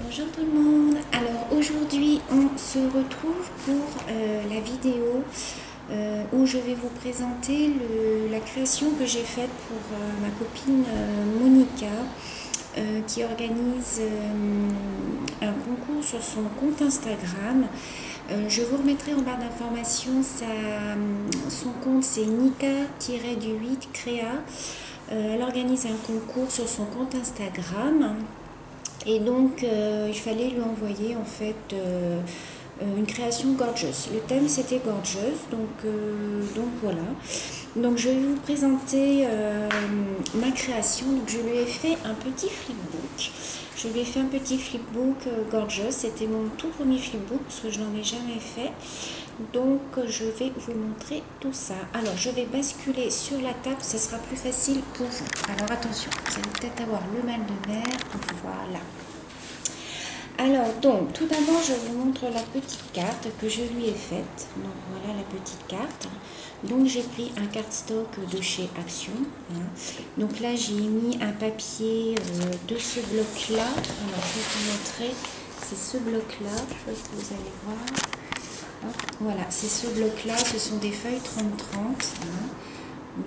Bonjour tout le monde. Alors aujourd'hui on se retrouve pour la vidéo où je vais vous présenter la création que j'ai faite pour ma copine Monica qui organise un concours sur son compte Instagram. Je vous remettrai en barre d'informations son compte, c'est Nika-8 Créa. Elle organise un concours sur son compte Instagram. Et donc, il fallait lui envoyer en fait une création gorgeous. Le thème c'était gorgeous, donc voilà. Donc je vais vous présenter ma création. Donc je lui ai fait un petit flipbook. Je lui ai fait un petit flipbook gorgeous. C'était mon tout premier flipbook parce que je n'en ai jamais fait. Donc je vais vous montrer tout ça. Alors je vais basculer sur la table, ça sera plus facile pour vous. Alors attention, vous allez peut-être avoir le mal de mer. Voilà. Alors donc tout d'abord je vous montre la petite carte que je lui ai faite. Donc voilà la petite carte. Donc j'ai pris un cardstock de chez Action. Donc là j'ai mis un papier de ce bloc là. Alors je vais vous montrer, c'est ce bloc là, je sais pas si vous allez voir. Voilà, c'est ce bloc là, ce sont des feuilles 30-30.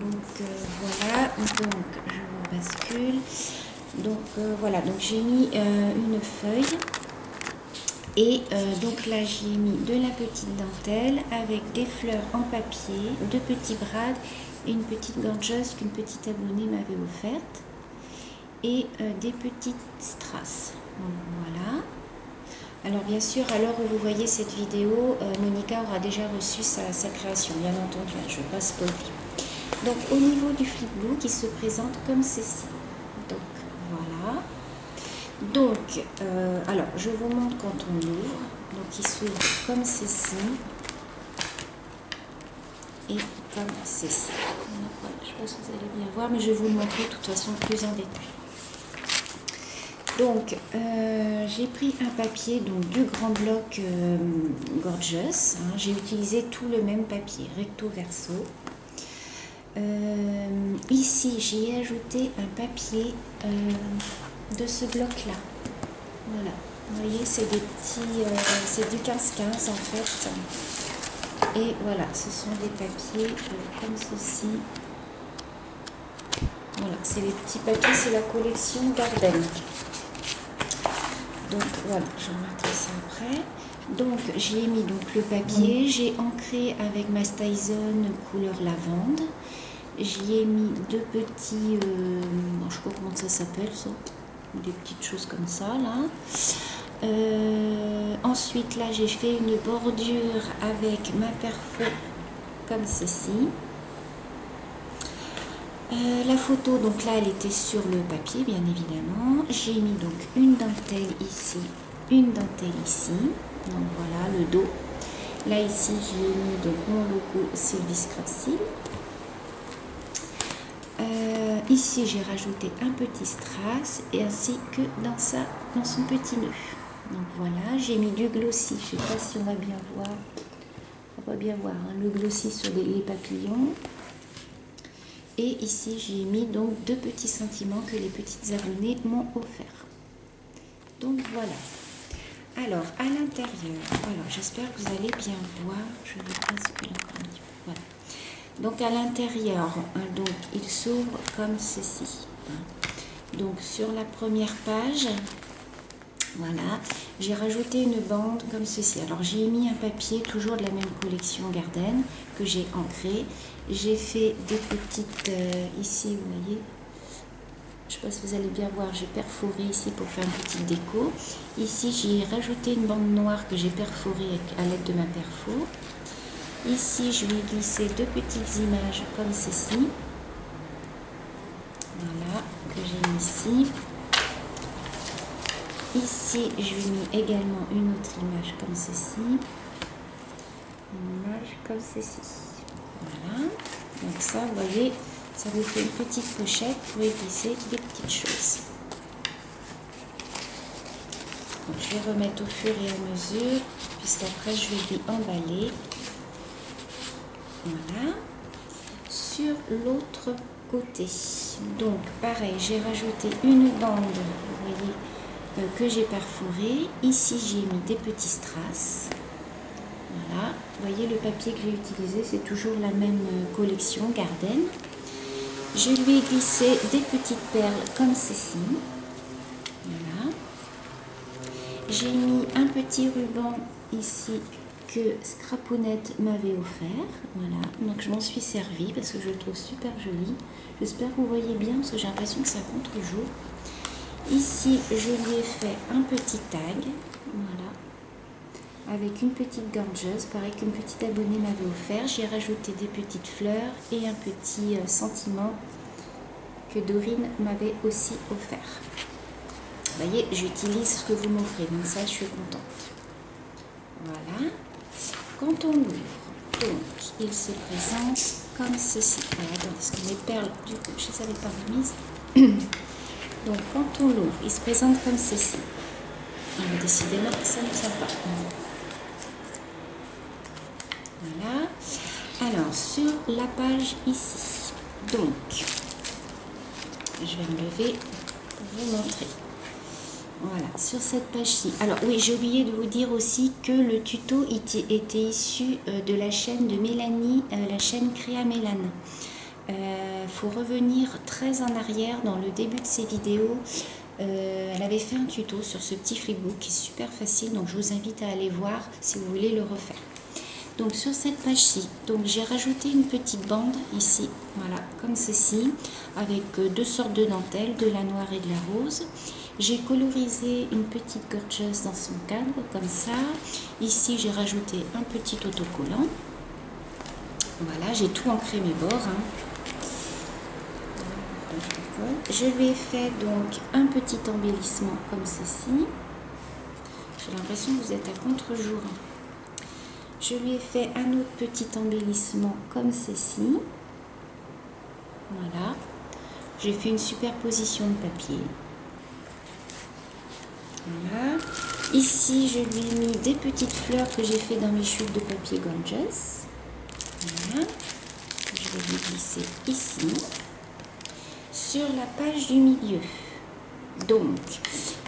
Donc voilà, donc je vous bascule. Donc voilà, donc j'ai mis une feuille et donc là j'ai mis de la petite dentelle avec des fleurs en papier, deux petits brades et une petite gorgeuse qu'une petite abonnée m'avait offerte et des petites strass. Donc voilà. Alors bien sûr, à l'heure où vous voyez cette vidéo, Monica aura déjà reçu sa création, bien entendu, je ne vais pas spoiler. Donc au niveau du flipbook, il se présente comme ceci. Donc voilà. Donc, alors je vous montre quand on ouvre. Donc il s'ouvre comme ceci et comme ceci. Voilà, je pense que vous allez bien voir, mais je vais vous le montrer de toute façon plus en détail. Donc, j'ai pris un papier donc, du grand bloc Gorgeous. J'ai utilisé tout le même papier, recto verso. Ici, j'ai ajouté un papier de ce bloc-là. Voilà. Vous voyez, c'est des petits, c'est du 15-15 en fait. Et voilà, ce sont des papiers comme ceci. Voilà, c'est les petits papiers, c'est la collection Garden. Donc voilà, je vais montrer ça après. Donc j'ai mis donc le papier, j'ai ancré avec ma Tyson couleur lavande. J'y ai mis deux petits, bon, je sais pas comment ça s'appelle ça, des petites choses comme ça là. Ensuite là j'ai fait une bordure avec ma perfo comme ceci. La photo, donc là, elle était sur le papier, bien évidemment. J'ai mis donc une dentelle ici, une dentelle ici. Donc voilà, le dos. Là, ici, j'ai mis donc mon logo Sylvie Craftsy. Ici, j'ai rajouté un petit strass et ainsi que dans son petit nœud. Donc voilà, j'ai mis du glossy. Je ne sais pas si on va bien voir. On va bien voir hein, le glossy sur les papillons. Et ici, j'ai mis donc deux petits sentiments que les petites abonnées m'ont offert. Donc voilà. Alors, à l'intérieur, alors j'espère que vous allez bien voir. Je vais basculer encore un petit peu. Voilà. Donc à l'intérieur, donc il s'ouvre comme ceci. Donc sur la première page, voilà, j'ai rajouté une bande comme ceci. Alors j'ai mis un papier toujours de la même collection Garden que j'ai ancré. J'ai fait des petites, ici vous voyez, je ne sais pas si vous allez bien voir, j'ai perforé ici pour faire une petite déco. Ici j'ai rajouté une bande noire que j'ai perforée à l'aide de ma perfo. Ici je vais glisser deux petites images comme ceci. Voilà, que j'ai mis ici. Ici, je lui ai mis également une autre image comme ceci. Une image comme ceci. Voilà. Donc ça, vous voyez, ça vous fait une petite pochette pour y glisser des petites choses. Donc, je vais remettre au fur et à mesure, puisqu'après, je vais lui emballer. Voilà. Sur l'autre côté. Donc, pareil, j'ai rajouté une bande, vous voyez, que j'ai perforé. Ici j'ai mis des petits strass. Voilà, vous voyez le papier que j'ai utilisé, c'est toujours la même collection Garden. Je lui ai glissé des petites perles comme ceci. Voilà. J'ai mis un petit ruban ici que Scrapounette m'avait offert. Voilà, donc je m'en suis servi parce que je le trouve super joli. J'espère que vous voyez bien parce que j'ai l'impression que c'est à contre-jour. Ici, je lui ai fait un petit tag. Voilà. Avec une petite gorgeuse, pareil qu'une petite abonnée m'avait offert. J'ai rajouté des petites fleurs et un petit sentiment que Dorine m'avait aussi offert. Vous voyez, j'utilise ce que vous m'offrez, donc ça, je suis contente. Voilà. Quand on l'ouvre, donc, il se présente comme ceci. Voilà, attendez, parce que mes perles, du coup, je les avais pas remises. Donc, quand on l'ouvre, il se présente comme ceci. Alors, décidément, ça ne tient pas. Voilà. Alors, sur la page ici, donc, je vais me lever pour vous montrer. Voilà, sur cette page-ci. Alors, oui, j'ai oublié de vous dire aussi que le tuto était issu de la chaîne de Mélanie, la chaîne Créa Mélane. Faut revenir très en arrière dans le début de ses vidéos. Elle avait fait un tuto sur ce petit flipbook qui est super facile, donc je vous invite à aller voir si vous voulez le refaire. Donc sur cette page-ci, donc j'ai rajouté une petite bande ici, voilà, comme ceci, avec deux sortes de dentelles, de la noire et de la rose. J'ai colorisé une petite gorgeuse dans son cadre, comme ça. Ici, j'ai rajouté un petit autocollant. Voilà, j'ai tout ancré mes bords. Hein. Je lui ai fait donc un petit embellissement comme ceci. J'ai l'impression que vous êtes à contre-jour. Je lui ai fait un autre petit embellissement comme ceci. Voilà. J'ai fait une superposition de papier. Voilà. Ici, je lui ai mis des petites fleurs que j'ai fait dans mes chutes de papier gorgeous. Voilà. Je vais les glisser ici. Sur la page du milieu. Donc,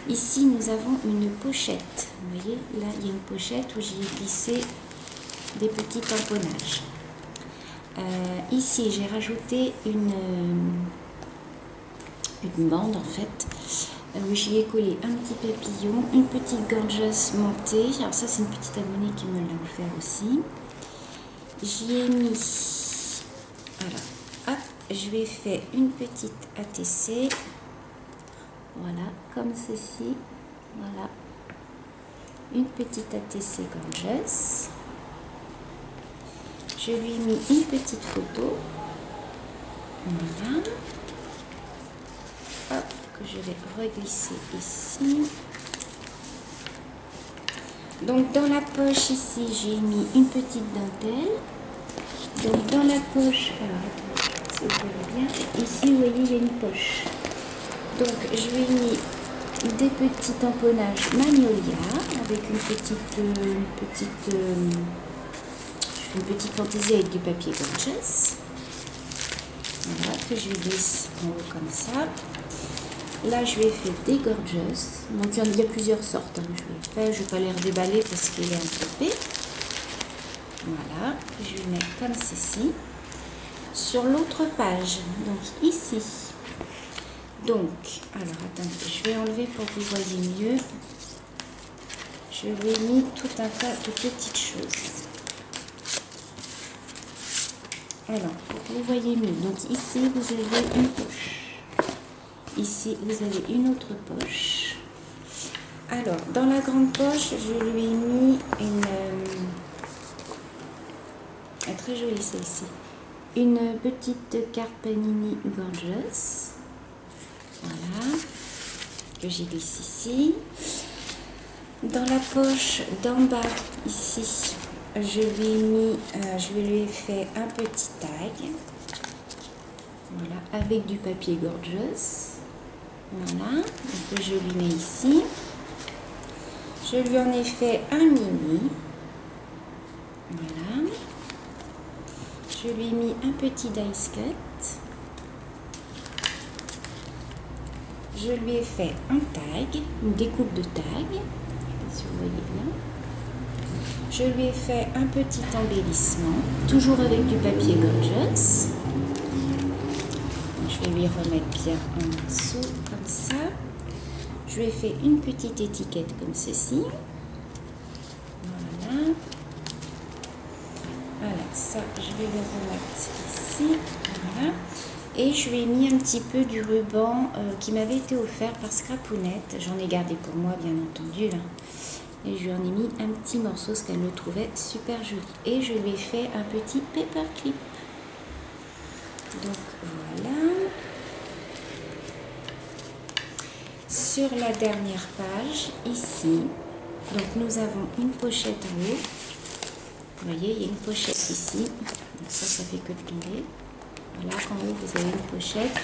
ici, nous avons une pochette. Vous voyez, là, il y a une pochette où j'ai glissé des petits tamponnages. Ici, j'ai rajouté une bande, en fait, où j'y ai collé un petit papillon, une petite gorgeous montée. Alors ça, c'est une petite abonnée qui me l'a offert aussi. J'y ai mis, voilà, hop, je lui ai fait une petite ATC, voilà, comme ceci, voilà, une petite ATC gorgeous. Je lui ai mis une petite photo, voilà, hop, que je vais reglisser ici. Donc dans la poche ici, j'ai mis une petite dentelle. Donc dans la poche, alors si vous voyez bien, ici vous voyez il y a une poche. Donc je lui ai mis des petits tamponnages Magnolia avec une petite fantaisie avec du papier gorgeous. Voilà, que je glisse en haut comme ça. Là, je lui ai fait des gorgeous. Donc, il y a plusieurs sortes. Hein. Je ne vais pas les redéballer parce qu'il est un peu épais. Voilà, je vais mettre comme ceci. Sur l'autre page, donc ici. Donc, alors attendez, je vais enlever pour que vous voyez mieux. Je lui ai mis tout un tas de petites choses. Alors, pour que vous voyez mieux, donc ici, vous avez une poche. Ici, vous avez une autre poche. Alors, dans la grande poche, je lui ai mis une... elle est très jolie celle-ci. Une petite carte Panini Gorgeous. Voilà. Que j'ai glissé ici. Dans la poche d'en bas, ici, je lui ai fait un petit tag. Voilà, avec du papier gorgeous. Voilà, donc je lui mets ici. Je lui en ai fait un mini. Voilà. Je lui ai mis un petit dice cut. je lui ai fait un tag, une découpe de tag, je ne sais pas si vous voyez bien. Je lui ai fait un petit embellissement, toujours avec du papier gorgeous. Je vais lui remettre bien en dessous, comme ça. Je lui ai fait une petite étiquette comme ceci. Voilà. Voilà, ça, je vais le remettre ici. Voilà. Et je lui ai mis un petit peu du ruban qui m'avait été offert par Scrapounette. J'en ai gardé pour moi, bien entendu, là. Et je lui en ai mis un petit morceau parce qu'elle le trouvait super joli. Et je lui ai fait un petit paperclip. Donc voilà. Sur la dernière page, ici, donc nous avons une pochette en haut. Vous voyez, il y a une pochette ici. Donc ça fait que de tomber. Voilà, en haut, vous avez une pochette.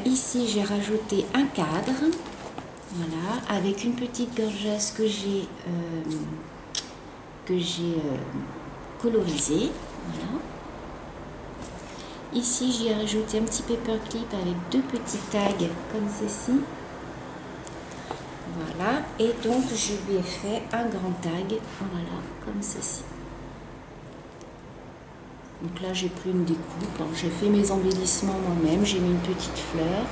Ici, j'ai rajouté un cadre. Voilà, avec une petite gorgeuse que j'ai colorisée. Voilà. Ici, j'ai rajouté un petit paperclip avec deux petits tags comme ceci. Voilà, et donc je lui ai fait un grand tag, voilà, comme ceci. Donc là, j'ai pris une découpe, j'ai fait mes embellissements moi-même, j'ai mis une petite fleur.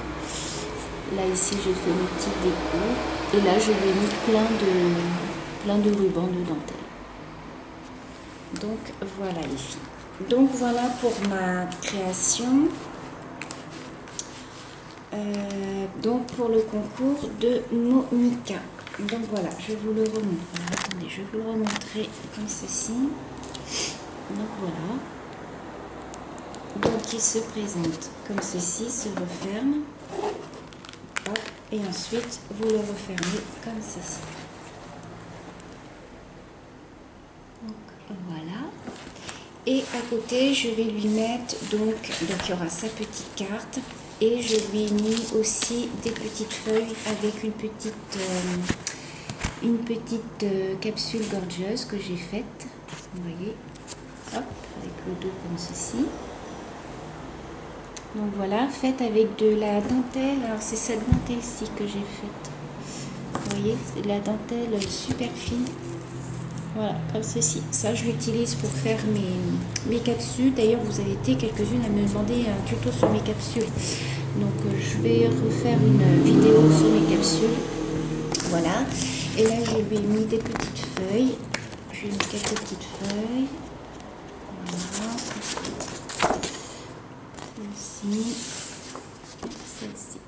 Là, ici, j'ai fait mes petites découpes. Et là, je lui ai mis plein de rubans de dentelle. Donc, voilà les filles. Donc, voilà pour ma création. Donc, pour le concours de Monica. Donc, voilà, je vous le remontre. Alors, attendez, je vais vous le remontrer comme ceci. Donc, voilà. Donc, il se présente comme ceci, se referme. Hop, et ensuite, vous le refermez comme ceci. Donc, voilà. Et à côté, je vais lui mettre, donc il y aura sa petite carte. Et je lui ai mis aussi des petites feuilles avec une petite capsule gorgeuse que j'ai faite. Vous voyez, hop, avec le dos comme ceci. Donc voilà, faite avec de la dentelle. Alors c'est cette dentelle-ci que j'ai faite. Vous voyez, c'est de la dentelle super fine. Voilà, comme ceci. Ça, je l'utilise pour faire mes capsules. D'ailleurs, vous avez été quelques-unes à me demander un tuto sur mes capsules. Donc, je vais refaire une vidéo sur mes capsules. Voilà. Et là, je lui ai mis des petites feuilles. Je lui ai mis quelques petites feuilles. Voilà. Celle-ci. Celle-ci.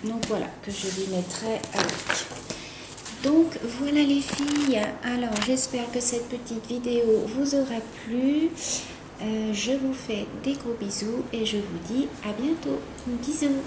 Donc, voilà, que je lui mettrai avec. Donc voilà les filles, alors j'espère que cette petite vidéo vous aura plu. Je vous fais des gros bisous et je vous dis à bientôt. Bisous.